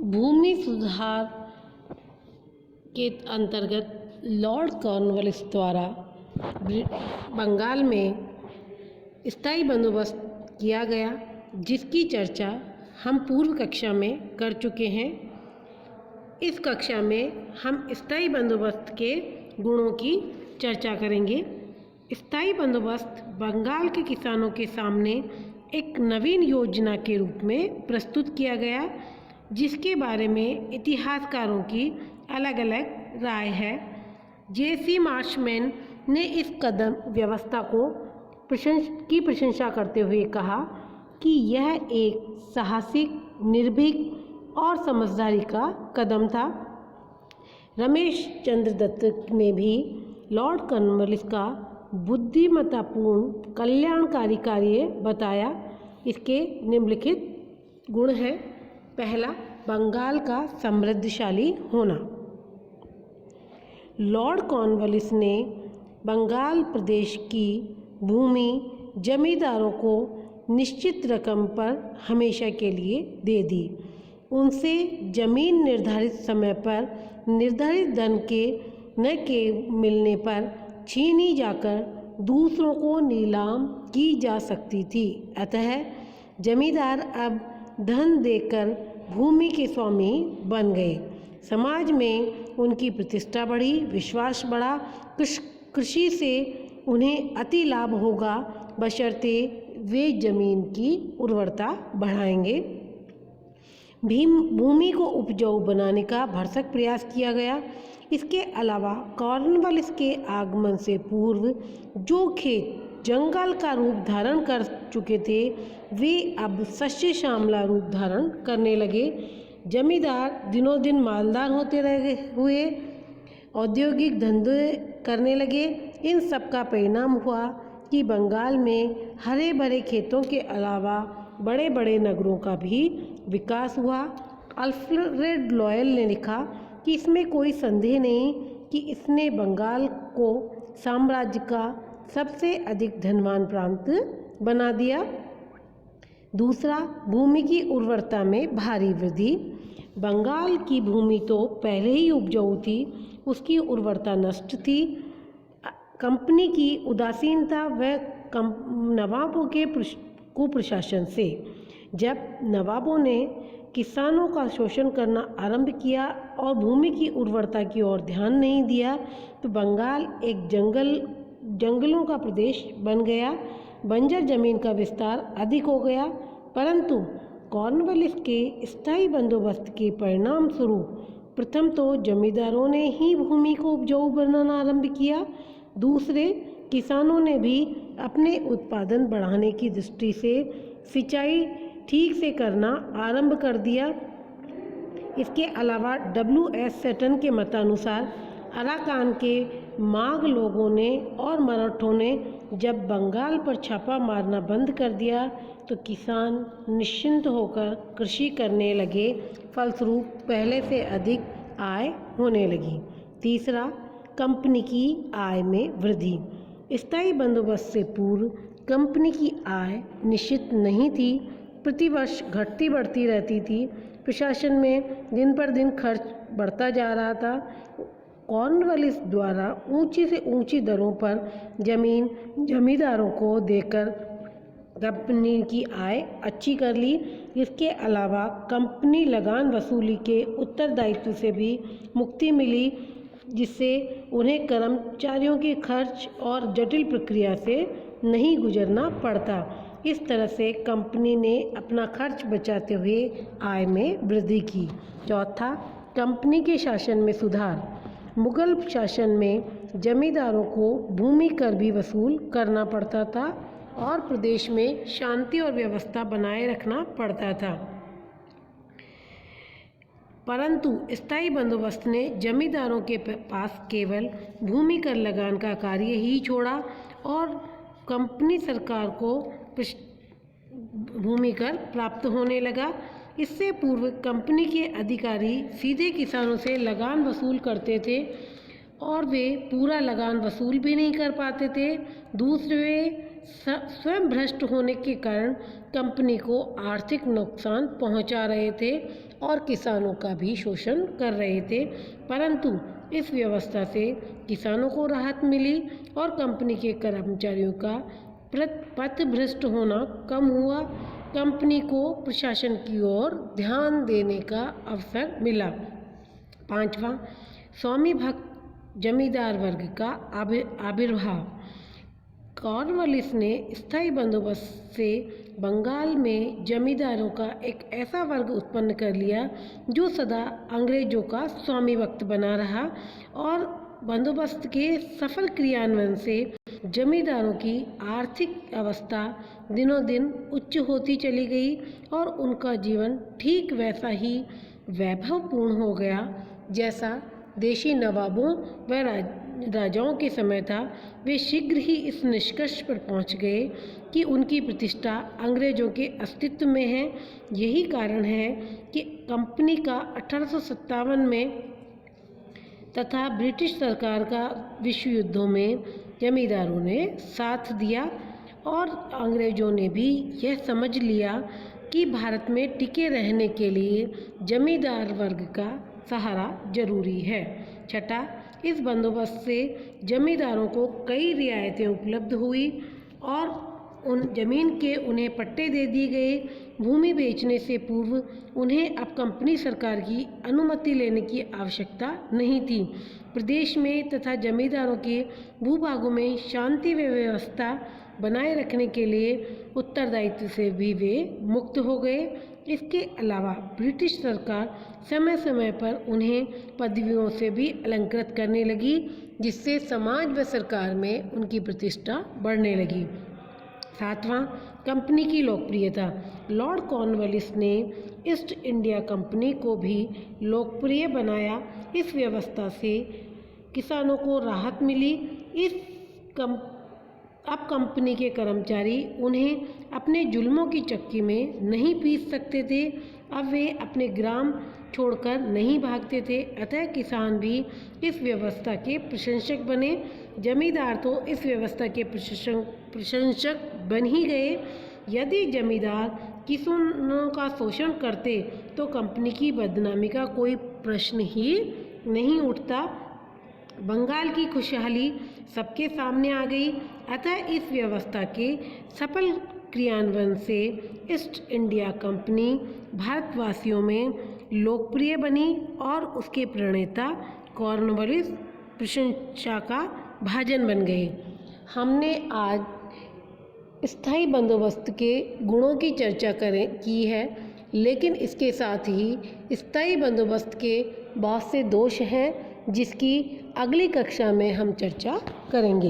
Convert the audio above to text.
भूमि सुधार के अंतर्गत लॉर्ड कॉर्नवालिस द्वारा बंगाल में स्थायी बंदोबस्त किया गया, जिसकी चर्चा हम पूर्व कक्षा में कर चुके हैं। इस कक्षा में हम स्थायी बंदोबस्त के गुणों की चर्चा करेंगे। स्थायी बंदोबस्त बंगाल के किसानों के सामने एक नवीन योजना के रूप में प्रस्तुत किया गया, जिसके बारे में इतिहासकारों की अलग अलग राय है। जेसी मार्शमैन ने इस कदम व्यवस्था की प्रशंसा करते हुए कहा कि यह एक साहसिक, निर्भीक और समझदारी का कदम था। रमेश चंद्र दत्त ने भी लॉर्ड कॉर्नवालिस का बुद्धिमत्तापूर्ण कल्याणकारी कार्य बताया। इसके निम्नलिखित गुण हैं। पहला, बंगाल का समृद्धशाली होना। लॉर्ड कॉर्नवालिस ने बंगाल प्रदेश की भूमि जमींदारों को निश्चित रकम पर हमेशा के लिए दे दी। उनसे जमीन निर्धारित समय पर निर्धारित धन के मिलने पर छीनी जाकर दूसरों को नीलाम की जा सकती थी। अतः जमींदार अब धन देकर भूमि के स्वामी बन गए। समाज में उनकी प्रतिष्ठा बढ़ी, विश्वास बढ़ा। कृषि से उन्हें अति लाभ होगा, बशर्ते वे जमीन की उर्वरता बढ़ाएंगे। भूमि को उपजाऊ बनाने का भरसक प्रयास किया गया। इसके अलावा कॉर्नवालिस के आगमन से पूर्व जो खेत जंगल का रूप धारण कर चुके थे, वे अब शस्य श्यामला रूप धारण करने लगे। जमींदार दिनों दिन मालदार होते हुए औद्योगिक धंधे करने लगे। इन सब का परिणाम हुआ कि बंगाल में हरे भरे खेतों के अलावा बड़े बड़े नगरों का भी विकास हुआ। अल्फ्रेड लॉयल ने लिखा कि इसमें कोई संदेह नहीं कि इसने बंगाल को साम्राज्य का सबसे अधिक धनवान प्रांत बना दिया। दूसरा, भूमि की उर्वरता में भारी वृद्धि। बंगाल की भूमि तो पहले ही उपजाऊ थी, उसकी उर्वरता नष्ट थी। कंपनी की उदासीनता व नवाबों के कुप्रशासन से जब नवाबों ने किसानों का शोषण करना आरंभ किया और भूमि की उर्वरता की ओर ध्यान नहीं दिया, तो बंगाल एक जंगलों का प्रदेश बन गया। बंजर जमीन का विस्तार अधिक हो गया। परंतु कॉर्नवालिस के स्थायी बंदोबस्त के परिणाम स्वरूप प्रथम तो जमींदारों ने ही भूमि को उपजाऊ बनाना आरंभ किया। दूसरे, किसानों ने भी अपने उत्पादन बढ़ाने की दृष्टि से सिंचाई ठीक से करना आरंभ कर दिया। इसके अलावा W.S. सेटन के मतानुसार अराकान के माघ लोगों ने और मराठों ने जब बंगाल पर छापा मारना बंद कर दिया, तो किसान निश्चिंत होकर कृषि करने लगे। फलस्वरूप पहले से अधिक आय होने लगी। तीसरा, कंपनी की आय में वृद्धि। स्थायी बंदोबस्त से पूर्व कंपनी की आय निश्चित नहीं थी, प्रतिवर्ष घटती बढ़ती रहती थी। प्रशासन में दिन पर दिन खर्च बढ़ता जा रहा था। कॉर्नवालिस द्वारा ऊंची से ऊंची दरों पर जमीन जमींदारों को देकर कंपनी की आय अच्छी कर ली। इसके अलावा कंपनी लगान वसूली के उत्तरदायित्व से भी मुक्ति मिली, जिससे उन्हें कर्मचारियों के खर्च और जटिल प्रक्रिया से नहीं गुजरना पड़ता। इस तरह से कंपनी ने अपना खर्च बचाते हुए आय में वृद्धि की। चौथा, कंपनी के शासन में सुधार। मुगल शासन में जमींदारों को भूमि कर भी वसूल करना पड़ता था और प्रदेश में शांति और व्यवस्था बनाए रखना पड़ता था। परंतु स्थायी बंदोबस्त ने जमींदारों के पास केवल भूमि कर लगान का कार्य ही छोड़ा और कंपनी सरकार को भूमि कर प्राप्त होने लगा। इससे पूर्व कंपनी के अधिकारी सीधे किसानों से लगान वसूल करते थे और वे पूरा लगान वसूल भी नहीं कर पाते थे। दूसरे, स्वयं भ्रष्ट होने के कारण कंपनी को आर्थिक नुकसान पहुंचा रहे थे और किसानों का भी शोषण कर रहे थे। परंतु इस व्यवस्था से किसानों को राहत मिली और कंपनी के कर्मचारियों का पथभ्रष्ट होना कम हुआ। कंपनी को प्रशासन की ओर ध्यान देने का अवसर मिला। 5वां, स्वामी भक्त जमींदार वर्ग का आविर्भाव। कॉर्नवालिस ने स्थायी बंदोबस्त से बंगाल में जमींदारों का एक ऐसा वर्ग उत्पन्न कर लिया जो सदा अंग्रेजों का स्वामी भक्त बना रहा और बंदोबस्त के सफल क्रियान्वयन से जमींदारों की आर्थिक अवस्था दिनों दिन उच्च होती चली गई और उनका जीवन ठीक वैसा ही वैभवपूर्ण हो गया जैसा देशी नवाबों व राजाओं के समय था। वे शीघ्र ही इस निष्कर्ष पर पहुंच गए कि उनकी प्रतिष्ठा अंग्रेजों के अस्तित्व में है। यही कारण है कि कंपनी का 1857 में तथा ब्रिटिश सरकार का विश्व युद्धों में जमींदारों ने साथ दिया और अंग्रेजों ने भी यह समझ लिया कि भारत में टिके रहने के लिए जमींदार वर्ग का सहारा जरूरी है। 6, इस बंदोबस्त से जमींदारों को कई रियायतें उपलब्ध हुई और उन जमीन के उन्हें पट्टे दे दिए गए। भूमि बेचने से पूर्व उन्हें अब कंपनी सरकार की अनुमति लेने की आवश्यकता नहीं थी। प्रदेश में तथा जमींदारों के भूभागों में शांति व व्यवस्था बनाए रखने के लिए उत्तरदायित्व से भी वे मुक्त हो गए। इसके अलावा ब्रिटिश सरकार समय समय पर उन्हें पदवियों से भी अलंकृत करने लगी, जिससे समाज व सरकार में उनकी प्रतिष्ठा बढ़ने लगी। 7वां, कंपनी की लोकप्रियता। लॉर्ड कॉर्नवालिस ने ईस्ट इंडिया कंपनी को भी लोकप्रिय बनाया। इस व्यवस्था से किसानों को राहत मिली। अब कंपनी के कर्मचारी उन्हें अपने जुल्मों की चक्की में नहीं पीस सकते थे। अब वे अपने ग्राम छोड़कर नहीं भागते थे। अतः किसान भी इस व्यवस्था के प्रशंसक बने। जमींदार तो इस व्यवस्था के प्रशंसक बन ही गए। यदि जमींदार किसानों का शोषण करते तो कंपनी की बदनामी का कोई प्रश्न ही नहीं उठता। बंगाल की खुशहाली सबके सामने आ गई। अतः इस व्यवस्था के सफल क्रियान्वयन से ईस्ट इंडिया कंपनी भारतवासियों में लोकप्रिय बनी और उसके प्रणेता कॉर्नवालिस प्रशंसा का भाजन बन गए। हमने आज स्थायी बंदोबस्त के गुणों की चर्चा की है, लेकिन इसके साथ ही स्थायी बंदोबस्त के बहुत से दोष हैं जिसकी अगली कक्षा में हम चर्चा करेंगे।